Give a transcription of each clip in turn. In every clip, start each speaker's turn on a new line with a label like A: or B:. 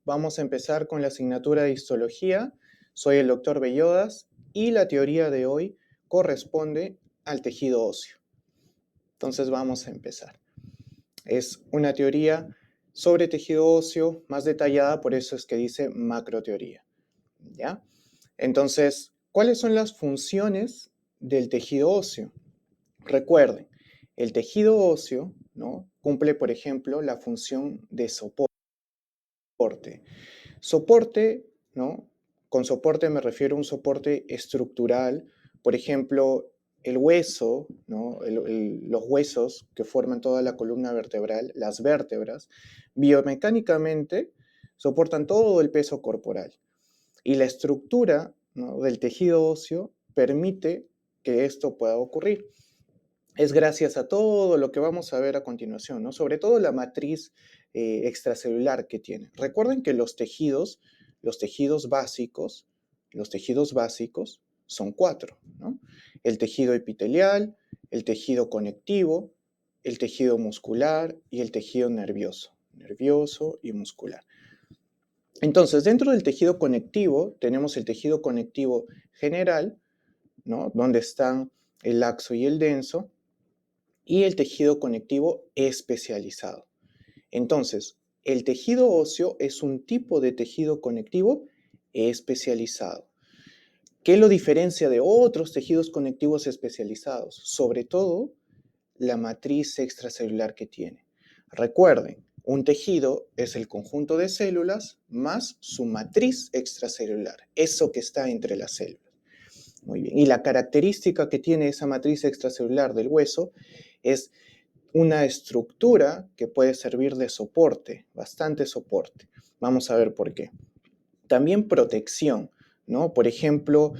A: Vamos a empezar con la asignatura de histología. Soy el doctor Bellodas y la teoría de hoy corresponde al tejido óseo. Entonces vamos a empezar. Es una teoría sobre tejido óseo más detallada, por eso es que dice macroteoría. ¿Ya? Entonces, ¿cuáles son las funciones del tejido óseo? Recuerden, el tejido óseo, ¿no?, cumple, por ejemplo, la función de soporte. Soporte, ¿no? Con soporte me refiero a un soporte estructural, por ejemplo, el hueso, ¿no? Los huesos que forman toda la columna vertebral, las vértebras, biomecánicamente soportan todo el peso corporal. Y la estructura, ¿no?, del tejido óseo permite que esto pueda ocurrir. Es gracias a todo lo que vamos a ver a continuación, ¿no? Sobre todo la matriz extracelular que tiene. Recuerden que los tejidos básicos son 4, ¿no? El tejido epitelial, el tejido conectivo, el tejido muscular y el tejido nervioso y muscular. Entonces, dentro del tejido conectivo tenemos el tejido conectivo general, ¿no?, donde están el laxo y el denso, y el tejido conectivo especializado. Entonces, el tejido óseo es un tipo de tejido conectivo especializado. ¿Qué lo diferencia de otros tejidos conectivos especializados? Sobre todo, la matriz extracelular que tiene. Recuerden, un tejido es el conjunto de células más su matriz extracelular, eso que está entre las células. Muy bien. Y la característica que tiene esa matriz extracelular del hueso es una estructura que puede servir de soporte, bastante soporte. Vamos a ver por qué. También protección, ¿no? Por ejemplo,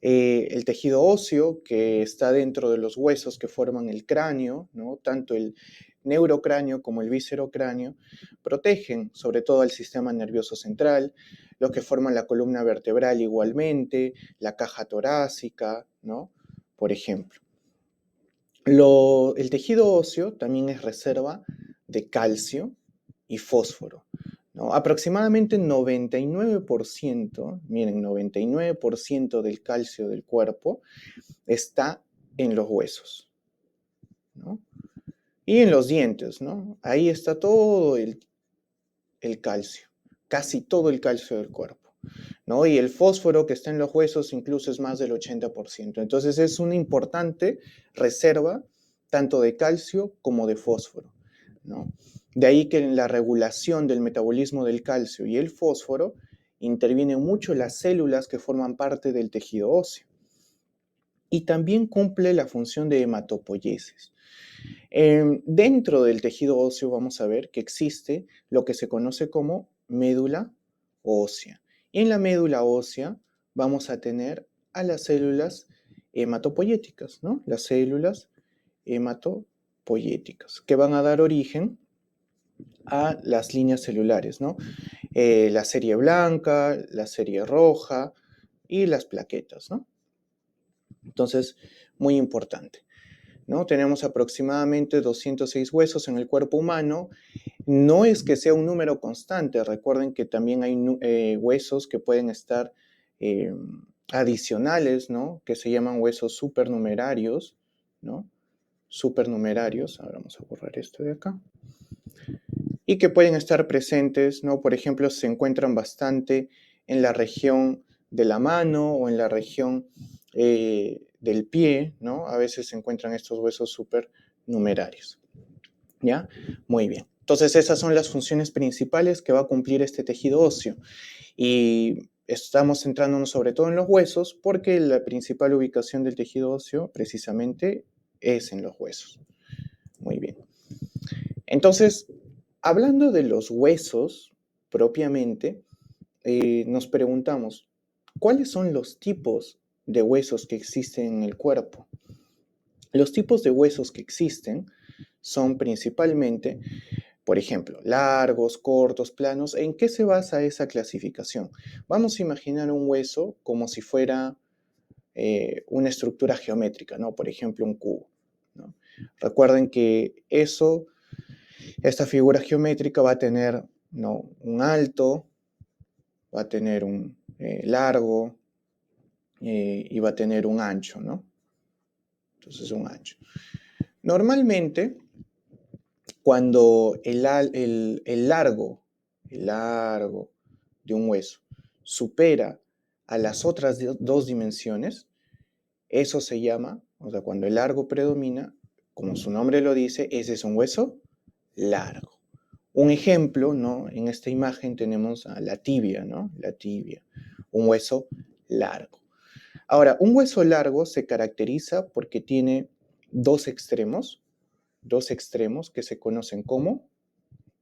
A: el tejido óseo que está dentro de los huesos que forman el cráneo, ¿no?, tanto el neurocráneo como el viscerocráneo, protegen sobre todo al sistema nervioso central, los que forman la columna vertebral igualmente, la caja torácica, ¿no?, por ejemplo. El tejido óseo también es reserva de calcio y fósforo, ¿no? Aproximadamente 99%, miren, 99% del calcio del cuerpo está en los huesos, ¿no? Y en los dientes, ¿no? Ahí está todo el calcio, casi todo el calcio del cuerpo, ¿no? Y el fósforo que está en los huesos incluso es más del 80%. Entonces es una importante reserva tanto de calcio como de fósforo, ¿no? De ahí que en la regulación del metabolismo del calcio y el fósforo intervienen mucho las células que forman parte del tejido óseo. Y también cumple la función de hematopoiesis. Dentro del tejido óseo vamos a ver que existe lo que se conoce como médula ósea. Y en la médula ósea vamos a tener a las células hematopoyéticas, ¿no? Las células hematopoyéticas, que van a dar origen a las líneas celulares, ¿no? La serie blanca, la serie roja y las plaquetas, ¿no? Entonces, muy importante, ¿no? Tenemos aproximadamente 206 huesos en el cuerpo humano. No es que sea un número constante, recuerden que también hay huesos que pueden estar adicionales, ¿no?, que se llaman huesos supernumerarios, ¿no? Supernumerarios, ahora vamos a borrar esto de acá, y que pueden estar presentes, ¿no? Por ejemplo, se encuentran bastante en la región de la mano o en la región del pie, ¿no? A veces se encuentran estos huesos supernumerarios, ¿ya? Muy bien. Entonces, esas son las funciones principales que va a cumplir este tejido óseo. Y estamos centrándonos sobre todo en los huesos porque la principal ubicación del tejido óseo precisamente es en los huesos. Muy bien. Entonces, hablando de los huesos propiamente, nos preguntamos, ¿cuáles son los tipos de huesos que existen en el cuerpo? Los tipos de huesos que existen son principalmente, por ejemplo, largos, cortos, planos. ¿En qué se basa esa clasificación? Vamos a imaginar un hueso como si fuera una estructura geométrica, ¿no? Por ejemplo, un cubo, ¿no? Recuerden que esta figura geométrica va a tener ¿no? Un alto, va a tener un largo y va a tener un ancho, ¿no? Entonces un ancho. Normalmente, cuando el largo de un hueso supera a las otras dos dimensiones, eso se llama, o sea, cuando el largo predomina, como su nombre lo dice, ese es un hueso largo. Un ejemplo, ¿no? En esta imagen tenemos a la tibia, ¿no? La tibia, un hueso largo. Ahora, un hueso largo se caracteriza porque tiene dos extremos que se conocen como,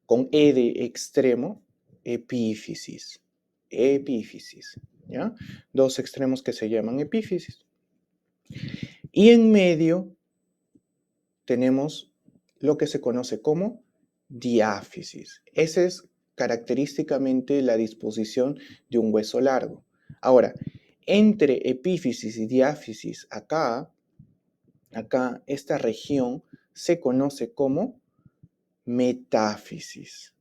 A: con E de extremo, epífisis. Epífisis, ¿ya? Dos extremos que se llaman epífisis. Y en medio tenemos lo que se conoce como diáfisis. Esa es característicamente la disposición de un hueso largo. Ahora, entre epífisis y diáfisis, acá, esta región se conoce como metáfisis,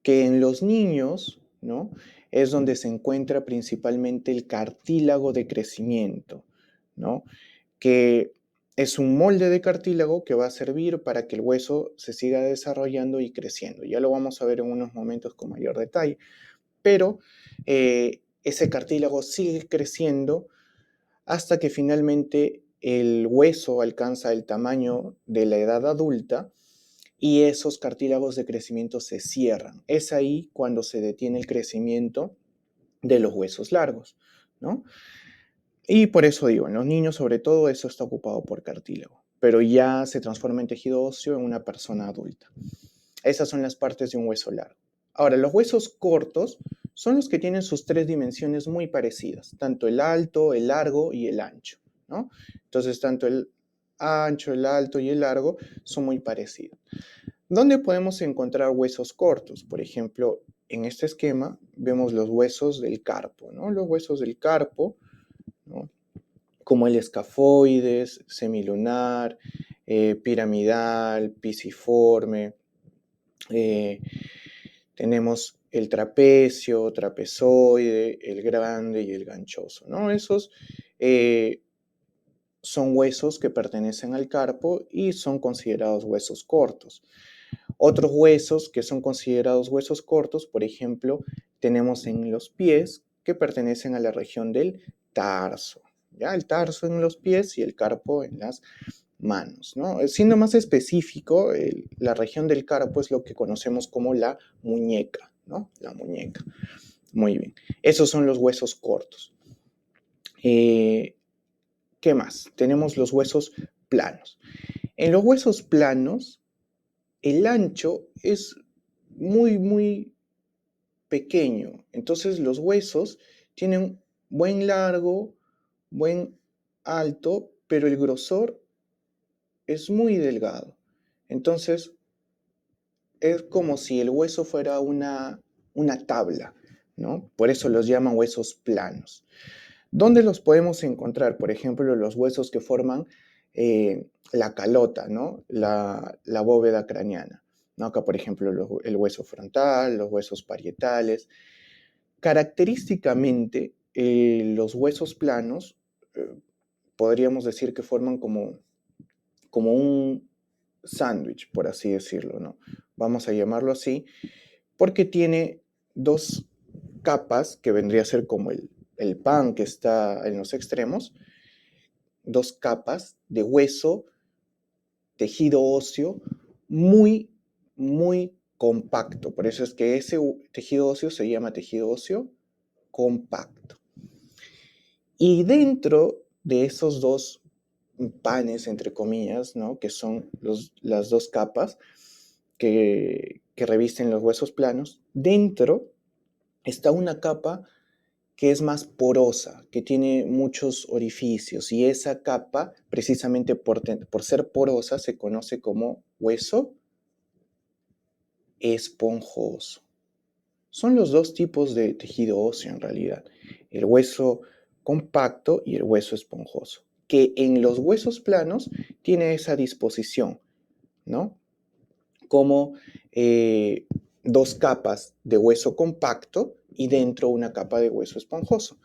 A: que en los niños, ¿no? Es donde se encuentra principalmente el cartílago de crecimiento, ¿no? Que es un molde de cartílago que va a servir para que el hueso se siga desarrollando y creciendo. Ya lo vamos a ver en unos momentos con mayor detalle, pero ese cartílago sigue creciendo hasta que finalmente el hueso alcanza el tamaño de la edad adulta y esos cartílagos de crecimiento se cierran. Es ahí cuando se detiene el crecimiento de los huesos largos, ¿no? Y por eso digo, en los niños sobre todo eso está ocupado por cartílago, pero ya se transforma en tejido óseo en una persona adulta. Esas son las partes de un hueso largo. Ahora, los huesos cortos son los que tienen sus tres dimensiones muy parecidas, tanto el alto, el largo y el ancho, ¿no? Entonces, tanto el ancho, el alto y el largo son muy parecidos. ¿Dónde podemos encontrar huesos cortos? Por ejemplo, en este esquema vemos los huesos del carpo, ¿no? Los huesos del carpo, ¿no? Como el escafoides, semilunar, piramidal, pisiforme. Tenemos el trapecio, trapezoide, el grande y el ganchoso, ¿no? Esos son huesos que pertenecen al carpo y son considerados huesos cortos. Otros huesos que son considerados huesos cortos, por ejemplo, tenemos en los pies que pertenecen a la región del tarso, ¿ya? El tarso en los pies y el carpo en las manos, ¿no? Siendo más específico, la región del carpo es lo que conocemos como la muñeca, ¿no? La muñeca. Muy bien. Esos son los huesos cortos. ¿Qué más? Tenemos los huesos planos. En los huesos planos, el ancho es muy, muy pequeño. Entonces los huesos tienen buen largo, buen alto, pero el grosor es muy delgado. Entonces es como si el hueso fuera una tabla, ¿no? Por eso los llaman huesos planos. ¿Dónde los podemos encontrar? Por ejemplo, los huesos que forman la calota, ¿no? La bóveda craneana, ¿no? Acá, por ejemplo, el hueso frontal, los huesos parietales. Característicamente, los huesos planos podríamos decir que forman como un sándwich, por así decirlo, ¿no? Vamos a llamarlo así, porque tiene dos capas, que vendría a ser como el pan que está en los extremos, dos capas de hueso, tejido óseo, muy, muy compacto. Por eso es que ese tejido óseo se llama tejido óseo compacto. Y dentro de esos dos panes, entre comillas, ¿no? Que son las dos capas que revisten los huesos planos, dentro está una capa que es más porosa, que tiene muchos orificios, y esa capa, precisamente por ser porosa, se conoce como hueso esponjoso. Son los dos tipos de tejido óseo en realidad, el hueso compacto y el hueso esponjoso, que en los huesos planos tiene esa disposición, ¿no? Como dos capas de hueso compacto y dentro una capa de hueso esponjoso,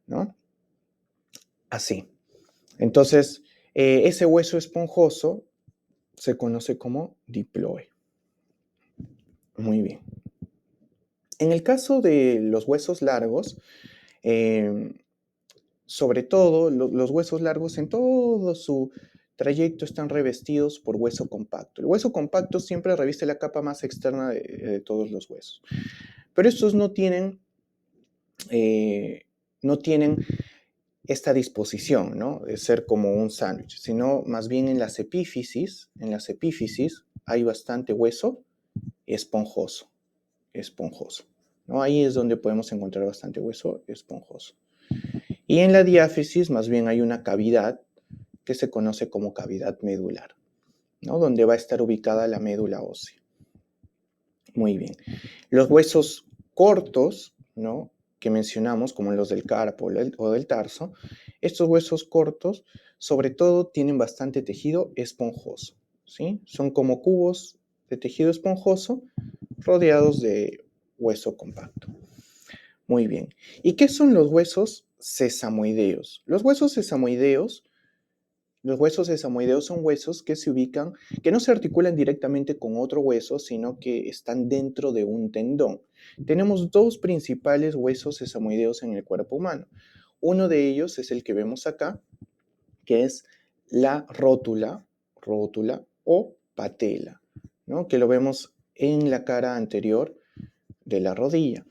A: ¿no? Así. Entonces, ese hueso esponjoso se conoce como diploe. Muy bien. En el caso de los huesos largos, sobre todo los huesos largos en todo su trayecto están revestidos por hueso compacto. El hueso compacto siempre reviste la capa más externa de todos los huesos. Pero estos no tienen esta disposición, ¿no? De ser como un sándwich, sino más bien en las epífisis hay bastante hueso esponjoso, ¿no? Ahí es donde podemos encontrar bastante hueso esponjoso. Y en la diáfisis más bien hay una cavidad que se conoce como cavidad medular, ¿no? Donde va a estar ubicada la médula ósea. Muy bien. Los huesos cortos, ¿no? Que mencionamos, como los del carpo o del tarso, estos huesos cortos, sobre todo, tienen bastante tejido esponjoso, ¿sí? Son como cubos de tejido esponjoso rodeados de hueso compacto. Muy bien. ¿Y qué son los huesos sesamoideos? Los huesos sesamoideos son huesos que se ubican, que no se articulan directamente con otro hueso, sino que están dentro de un tendón. Tenemos dos principales huesos sesamoideos en el cuerpo humano. Uno de ellos es el que vemos acá, que es la rótula o patela, ¿no? Que lo vemos en la cara anterior de la rodilla.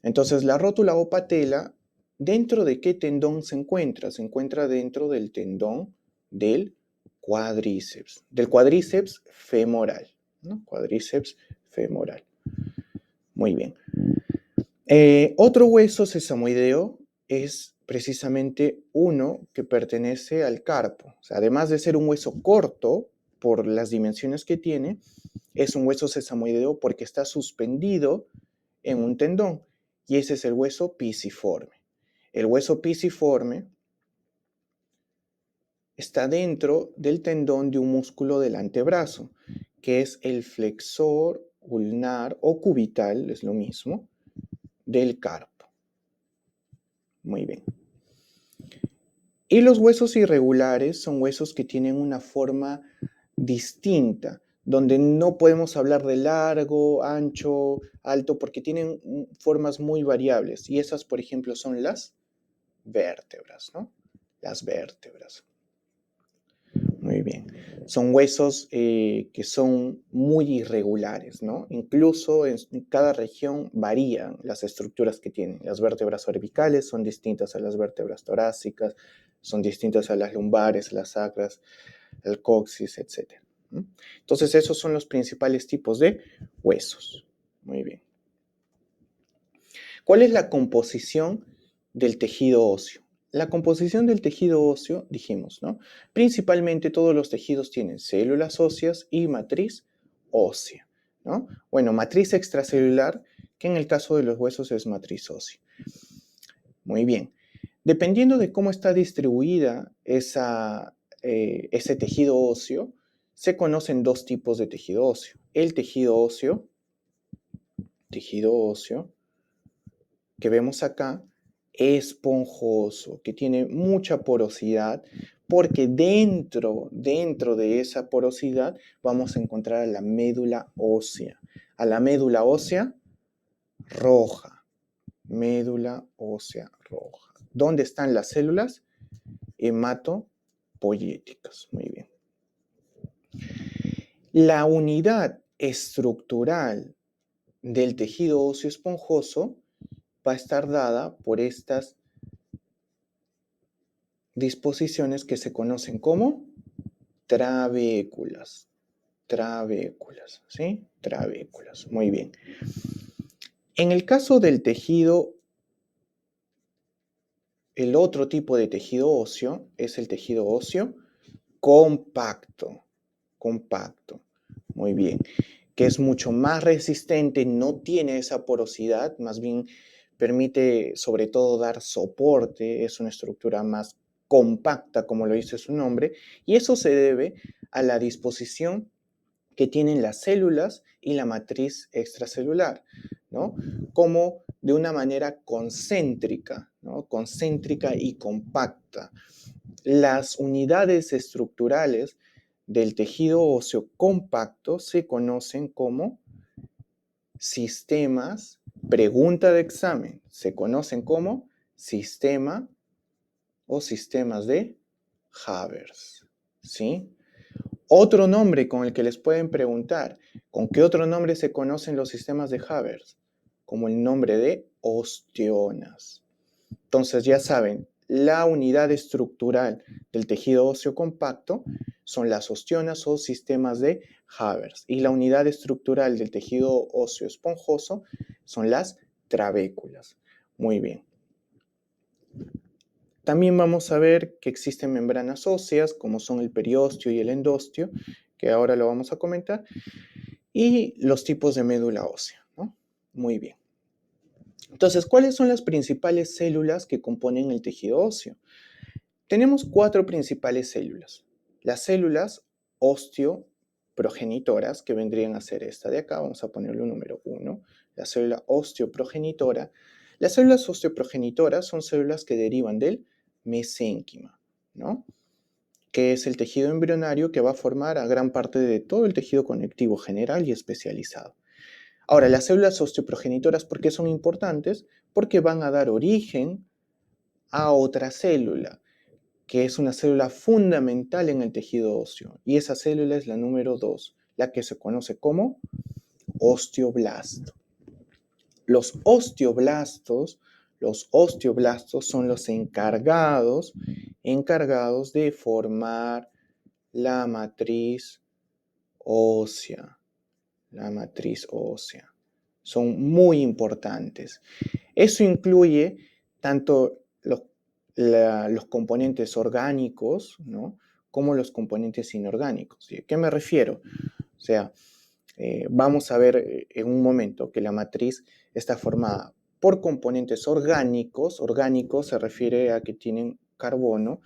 A: Entonces, la rótula o patela, ¿dentro de qué tendón se encuentra? Se encuentra dentro del tendón del cuádriceps femoral, ¿no? Cuádriceps femoral. Muy bien. Otro hueso sesamoideo es precisamente uno que pertenece al carpo. O sea, además de ser un hueso corto por las dimensiones que tiene, es un hueso sesamoideo porque está suspendido en un tendón y ese es el hueso pisiforme. El hueso pisiforme está dentro del tendón de un músculo del antebrazo, que es el flexor ulnar o cubital, es lo mismo, del carpo. Muy bien. Y los huesos irregulares son huesos que tienen una forma distinta, donde no podemos hablar de largo, ancho, alto, porque tienen formas muy variables. Y esas, por ejemplo, son las vértebras, ¿no? Las vértebras. Muy bien. Son huesos que son muy irregulares, ¿no? Incluso en cada región varían las estructuras que tienen. Las vértebras cervicales son distintas a las vértebras torácicas, son distintas a las lumbares, las sacras, el coxis, etc. Entonces, esos son los principales tipos de huesos. Muy bien. ¿Cuál es la composición del tejido óseo? La composición del tejido óseo, dijimos, ¿no? Principalmente todos los tejidos tienen células óseas y matriz ósea, ¿no? Bueno, matriz extracelular, que en el caso de los huesos es matriz ósea. Muy bien. Dependiendo de cómo está distribuida ese tejido óseo, se conocen dos tipos de tejido óseo. El tejido óseo que vemos acá, esponjoso, que tiene mucha porosidad, porque dentro de esa porosidad vamos a encontrar a la médula ósea roja, médula ósea roja. ¿Dónde están las células? Hematopoyéticas. Muy bien. La unidad estructural del tejido óseo esponjoso va a estar dada por estas disposiciones que se conocen como trabéculas. Trabéculas, ¿sí? Trabéculas, muy bien. En el caso del tejido, el otro tipo de tejido óseo es el tejido óseo compacto. Compacto, muy bien. Que es mucho más resistente, no tiene esa porosidad, más bien permite sobre todo dar soporte, es una estructura más compacta, como lo dice su nombre, y eso se debe a la disposición que tienen las células y la matriz extracelular, ¿no? Como de una manera concéntrica, ¿no? Concéntrica y compacta. Las unidades estructurales del tejido óseo compacto se conocen como sistemas, pregunta de examen, se conocen como sistema o sistemas de Haber, ¿sí? Otro nombre con el que les pueden preguntar, ¿con qué otro nombre se conocen los sistemas de Haber? Como el nombre de ostionas. Entonces ya saben, la unidad estructural del tejido óseo compacto son las ostionas o sistemas de Haber. Y la unidad estructural del tejido óseo esponjoso son las trabéculas. Muy bien. También vamos a ver que existen membranas óseas, como son el periósteo y el endostio, que ahora lo vamos a comentar, y los tipos de médula ósea, ¿no? Muy bien. Entonces, ¿cuáles son las principales células que componen el tejido óseo? Tenemos 4 principales células. Las células osteoprogenitoras, que vendrían a ser esta de acá, vamos a ponerle un número 1, la célula osteoprogenitora. Las células osteoprogenitoras son células que derivan del mesénquima, ¿no? Que es el tejido embrionario que va a formar a gran parte de todo el tejido conectivo general y especializado. Ahora, las células osteoprogenitoras, ¿por qué son importantes? Porque van a dar origen a otra célula, que es una célula fundamental en el tejido óseo. Y esa célula es la número 2, la que se conoce como osteoblasto. Los osteoblastos son los encargados de formar la matriz ósea. La matriz ósea. Son muy importantes. Eso incluye tanto los componentes orgánicos, ¿no? Como los componentes inorgánicos. ¿Y a qué me refiero? O sea, vamos a ver en un momento que la matriz está formada por componentes orgánicos. Orgánico se refiere a que tienen carbono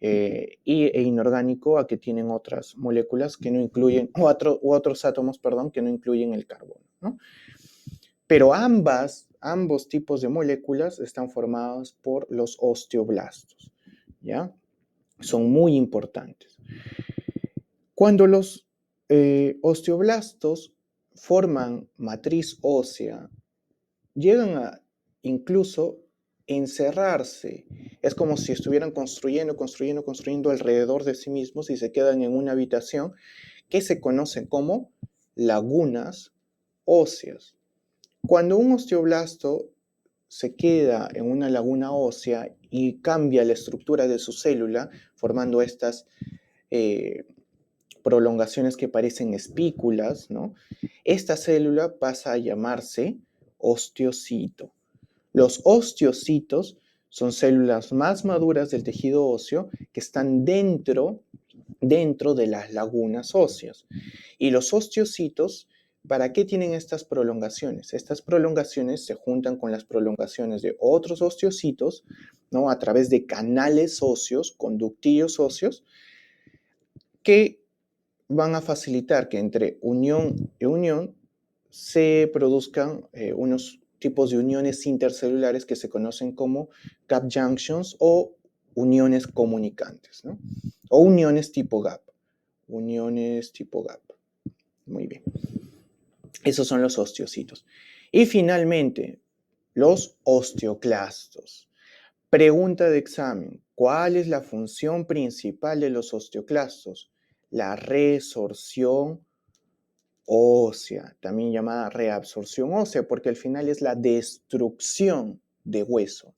A: e inorgánico a que tienen otras moléculas que no incluyen, u otros átomos, perdón, que no incluyen el carbono, ¿no? Pero ambos tipos de moléculas están formados por los osteoblastos, ¿ya? Son muy importantes. Cuando los osteoblastos forman matriz ósea, llegan a incluso encerrarse. Es como si estuvieran construyendo alrededor de sí mismos y se quedan en una habitación que se conoce como lagunas óseas. Cuando un osteoblasto se queda en una laguna ósea y cambia la estructura de su célula, formando estas prolongaciones que parecen espículas, ¿no? Esta célula pasa a llamarse osteocito. Los osteocitos son células más maduras del tejido óseo que están dentro de las lagunas óseas. Y los osteocitos, ¿para qué tienen estas prolongaciones? Estas prolongaciones se juntan con las prolongaciones de otros osteocitos, ¿no? A través de canales óseos, conductillos óseos, que van a facilitar que entre unión y unión se produzcan unos tipos de uniones intercelulares que se conocen como gap junctions o uniones comunicantes, ¿no? O uniones tipo gap. Uniones tipo gap. Muy bien. Esos son los osteocitos. Y finalmente, los osteoclastos. Pregunta de examen. ¿Cuál es la función principal de los osteoclastos? La resorción ósea, también llamada reabsorción ósea, porque al final es la destrucción de hueso.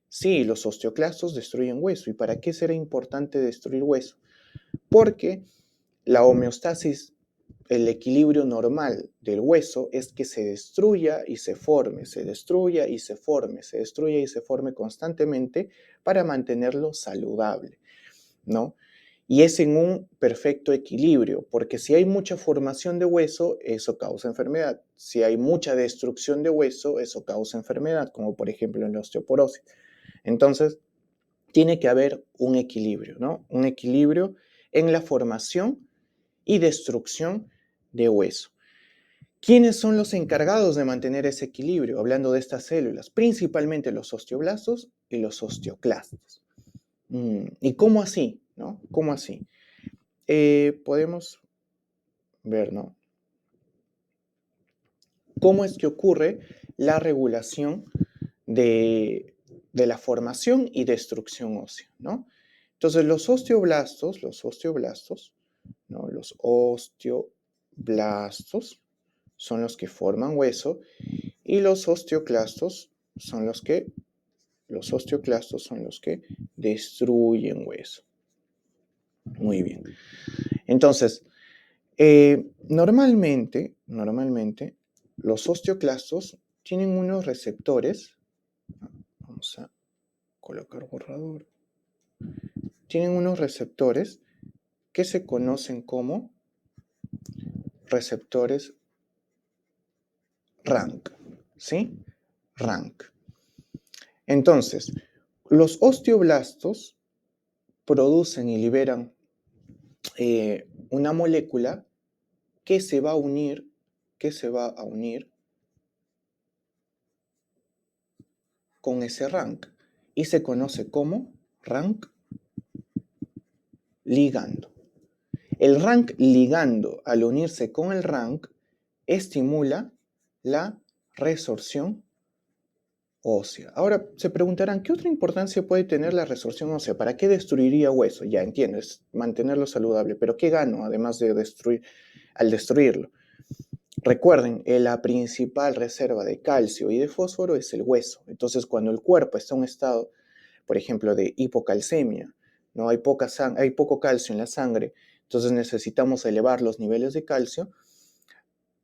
A: Sí, los osteoclastos destruyen hueso. ¿Y para qué será importante destruir hueso? Porque la homeostasis, el equilibrio normal del hueso es que se destruya y se forme, se destruya y se forme, se destruya y se forme constantemente para mantenerlo saludable, ¿no? Y es en un perfecto equilibrio, porque si hay mucha formación de hueso, eso causa enfermedad. Si hay mucha destrucción de hueso, eso causa enfermedad, como por ejemplo en la osteoporosis. Entonces, tiene que haber un equilibrio, ¿no? Un equilibrio en la formación y destrucción de hueso. ¿Quiénes son los encargados de mantener ese equilibrio? Hablando de estas células, principalmente los osteoblastos y los osteoclastos. ¿Y cómo así? ¿No? ¿Cómo así? Podemos ver, ¿no? ¿Cómo es que ocurre la regulación de la formación y destrucción ósea, ¿no? Entonces, los osteoblastos, ¿no? Los osteoblastos son los que forman hueso y los osteoclastos son los que destruyen hueso. Muy bien. Entonces, normalmente, los osteoclastos tienen unos receptores. Vamos a colocar borrador. Tienen unos receptores que se conocen como receptores RANK, ¿sí? RANK. Entonces, los osteoblastos producen y liberan una molécula que se va a unir con ese RANK y se conoce como RANK ligando. El RANK ligando, al unirse con el RANK, estimula la resorción ósea. Ahora se preguntarán, ¿qué otra importancia puede tener la resorción ósea? ¿Para qué destruiría hueso? Ya entiendes, mantenerlo saludable, pero ¿qué gano además de destruir al destruirlo? Recuerden, la principal reserva de calcio y de fósforo es el hueso. Entonces, cuando el cuerpo está en un estado, por ejemplo, de hipocalcemia, ¿no? Hay poco calcio en la sangre, entonces necesitamos elevar los niveles de calcio,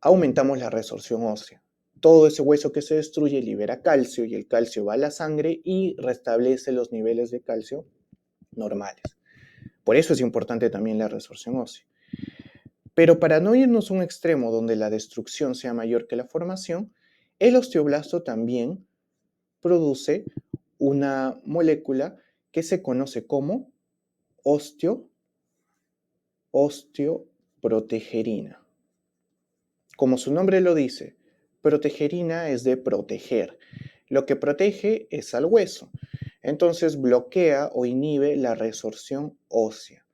A: aumentamos la resorción ósea. Todo ese hueso que se destruye libera calcio y el calcio va a la sangre y restablece los niveles de calcio normales. Por eso es importante también la resorción ósea. Pero para no irnos a un extremo donde la destrucción sea mayor que la formación, el osteoblasto también produce una molécula que se conoce como osteoprotegerina. Como su nombre lo dice, protegerina es de proteger. Lo que protege es al hueso. Entonces bloquea o inhibe la resorción ósea.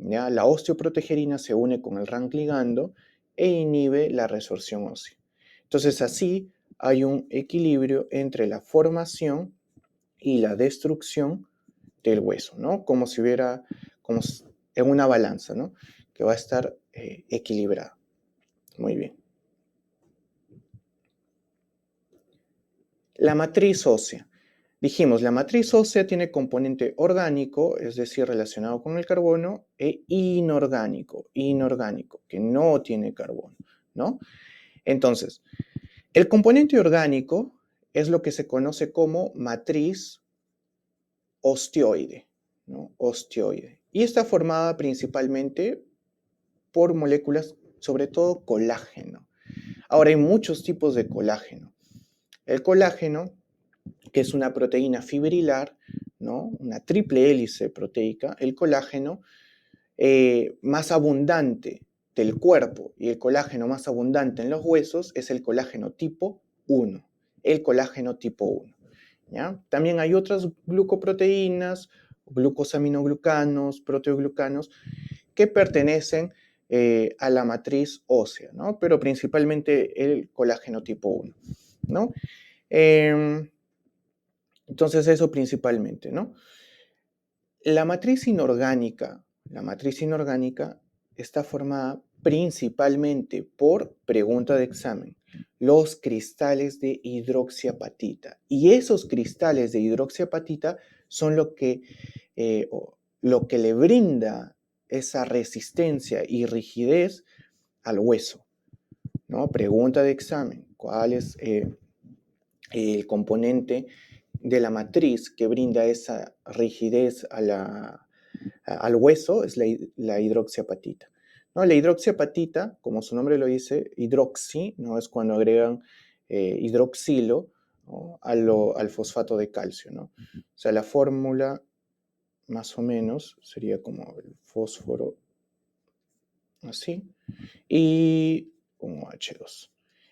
A: ¿Ya? La osteoprotegerina se une con el RANK ligando e inhibe la resorción ósea. Entonces así hay un equilibrio entre la formación y la destrucción del hueso, ¿no? Como si hubiera, como en una balanza, ¿no? Que va a estar equilibrada. Muy bien. La matriz ósea. Dijimos, la matriz ósea tiene componente orgánico, es decir, relacionado con el carbono, e inorgánico, que no tiene carbono, ¿no? Entonces, el componente orgánico es lo que se conoce como matriz osteoide, ¿no? Osteoide. Y está formada principalmente por moléculas, sobre todo colágeno. Ahora, hay muchos tipos de colágeno. El colágeno, que es una proteína fibrilar, ¿no? Una triple hélice proteica, el colágeno más abundante del cuerpo y el colágeno más abundante en los huesos es el colágeno tipo 1, el colágeno tipo 1. ¿Ya? También hay otras glucoproteínas, glucosaminoglucanos, proteoglucanos, que pertenecen a la matriz ósea, ¿no? Pero principalmente el colágeno tipo 1, ¿no? Entonces eso principalmente, ¿no? La matriz inorgánica está formada principalmente por, pregunta de examen, los cristales de hidroxiapatita. Y esos cristales de hidroxiapatita son lo que le brinda esa resistencia y rigidez al hueso, ¿no? Pregunta de examen, ¿cuál es el componente de la matriz que brinda esa rigidez al hueso? Es la hidroxiapatita, ¿no? La hidroxiapatita, como su nombre lo dice, hidroxi, ¿no? Es cuando agregan hidroxilo, ¿no? al fosfato de calcio, ¿no? O sea, la fórmula más o menos sería como el fósforo así, y un OH2.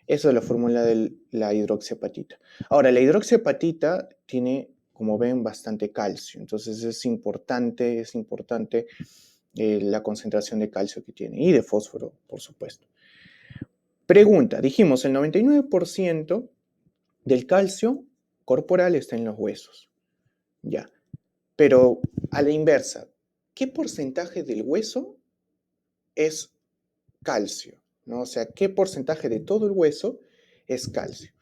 A: Esa es la fórmula de la hidroxiapatita. Ahora, la hidroxiapatita tiene, como ven, bastante calcio, entonces es importante la concentración de calcio que tiene y de fósforo, por supuesto. Pregunta, dijimos, el 99% del calcio corporal está en los huesos, ya, pero a la inversa, ¿qué porcentaje del hueso es calcio? ¿No? O sea, ¿qué porcentaje de todo el hueso es calcio?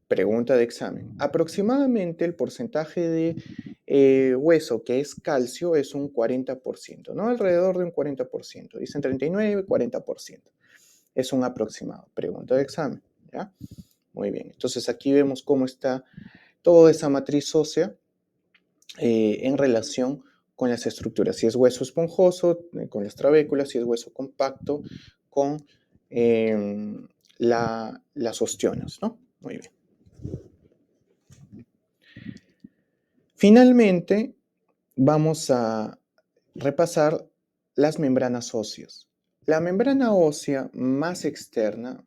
A: Pregunta de examen. Aproximadamente el porcentaje de hueso que es calcio es un 40%, ¿no? Alrededor de un 40%. Dicen 39, 40%. Es un aproximado. Pregunta de examen, ¿ya? Muy bien. Entonces aquí vemos cómo está toda esa matriz ósea en relación con las estructuras. Si es hueso esponjoso, con las trabéculas; si es hueso compacto, con las ostiones, ¿no? Muy bien. Finalmente, vamos a repasar las membranas óseas. La membrana ósea más externa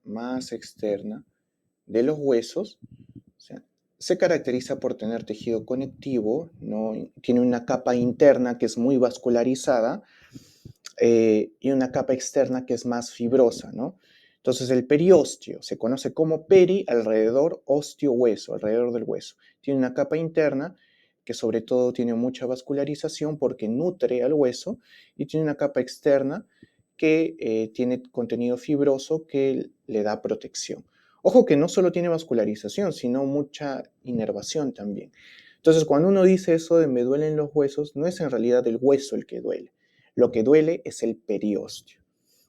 A: de los huesos, o sea, se caracteriza por tener tejido conectivo, ¿no? Tiene una capa interna que es muy vascularizada y una capa externa que es más fibrosa, ¿no? Entonces el periósteo se conoce como peri, alrededor, osteo, hueso, alrededor del hueso. Tiene una capa interna que sobre todo tiene mucha vascularización porque nutre al hueso, y tiene una capa externa que tiene contenido fibroso que le da protección. Ojo que no solo tiene vascularización, sino mucha inervación también. Entonces, cuando uno dice eso de me duelen los huesos, no es en realidad el hueso el que duele. Lo que duele es el periósteo.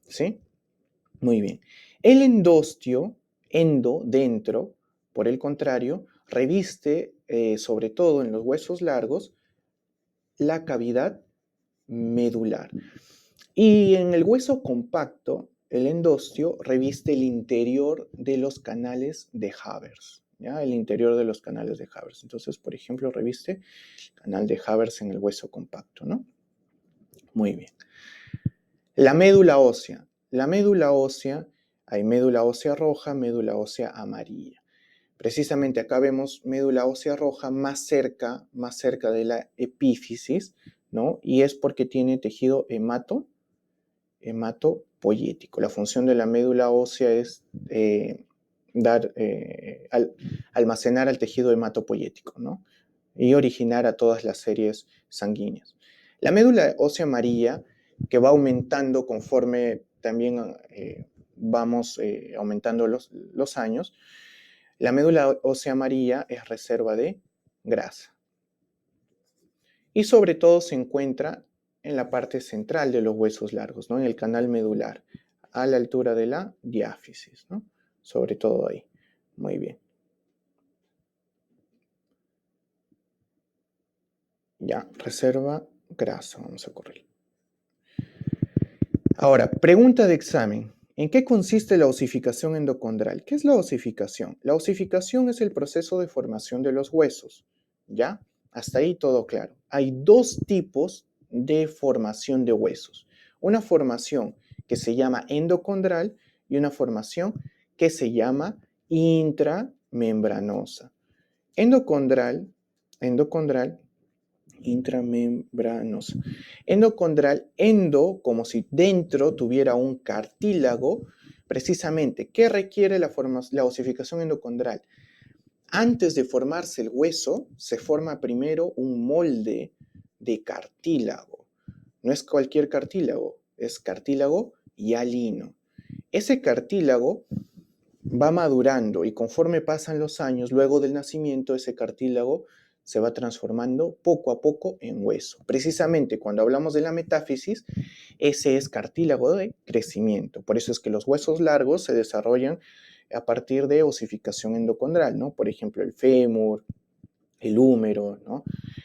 A: ¿Sí? Muy bien. El endostio, endo, dentro, por el contrario, reviste, sobre todo en los huesos largos, la cavidad medular. Y en el hueso compacto, el endostio reviste el interior de los canales de Havers, ¿ya? El interior de los canales de Havers. Entonces, por ejemplo, reviste el canal de Havers en el hueso compacto, ¿no? Muy bien. La médula ósea. La médula ósea, hay médula ósea roja, médula ósea amarilla. Precisamente acá vemos médula ósea roja más cerca de la epífisis, ¿no? Y es porque tiene tejido hematopoyético. La función de la médula ósea es almacenar al tejido hematopoyético, ¿no? Y originar a todas las series sanguíneas. La médula ósea amarilla, que va aumentando conforme también vamos aumentando los años, la médula ósea amarilla es reserva de grasa. Y sobre todo se encuentra en la parte central de los huesos largos, ¿no? En el canal medular, a la altura de la diáfisis, ¿no? Sobre todo ahí. Muy bien. Ya, reserva grasa, vamos a correr. Ahora, pregunta de examen. ¿En qué consiste la osificación endocondral? ¿Qué es la osificación? La osificación es el proceso de formación de los huesos, ¿ya? Hasta ahí todo claro. Hay dos tipos de formación de huesos. Una formación que se llama endocondral y una formación que se llama intramembranosa. Endocondral, intramembranosa. Endocondral, endo, como si dentro tuviera un cartílago. Precisamente, ¿qué requiere la osificación endocondral? Antes de formarse el hueso, se forma primero un molde de cartílago. No es cualquier cartílago, es cartílago hialino. Ese cartílago va madurando y conforme pasan los años, luego del nacimiento, ese cartílago se va transformando poco a poco en hueso. Precisamente cuando hablamos de la metáfisis, ese es cartílago de crecimiento. Por eso es que los huesos largos se desarrollan a partir de osificación endocondral, ¿no? Por ejemplo, el fémur, el húmero, ¿no?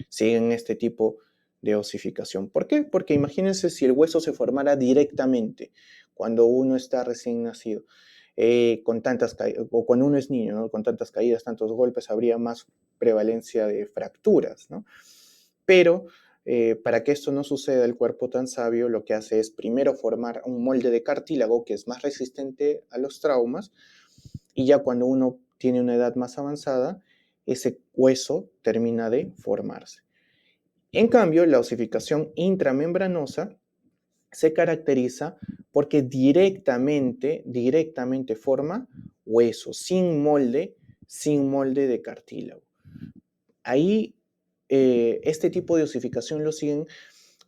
A: Siguen este tipo de osificación. ¿Por qué? Porque imagínense si el hueso se formara directamente cuando uno está recién nacido. Con tantas o cuando uno es niño, ¿no? Con tantas caídas, tantos golpes, habría más prevalencia de fracturas, ¿no? Pero Para que esto no suceda, el cuerpo tan sabio lo que hace es primero formar un molde de cartílago que es más resistente a los traumas, y ya cuando uno tiene una edad más avanzada, ese hueso termina de formarse. En cambio, la osificación intramembranosa se caracteriza porque directamente forma hueso, sin molde de cartílago. Ahí, este tipo de osificación lo siguen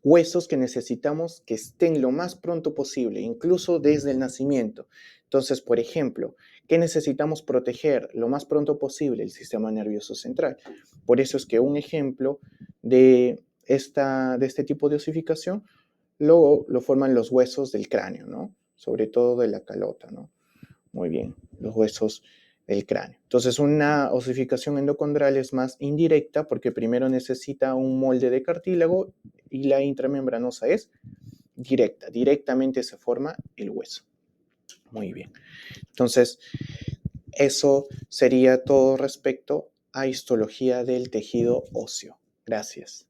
A: huesos que necesitamos que estén lo más pronto posible, incluso desde el nacimiento. Entonces, por ejemplo, ¿qué necesitamos proteger lo más pronto posible? El sistema nervioso central. Por eso es que un ejemplo de este tipo de osificación lo forman los huesos del cráneo, ¿no? Sobre todo de la calota, ¿no? Muy bien, los huesos del cráneo. Entonces, una osificación endocondral es más indirecta porque primero necesita un molde de cartílago y la intramembranosa es directa. Directamente se forma el hueso. Muy bien. Entonces, eso sería todo respecto a histología del tejido óseo. Gracias.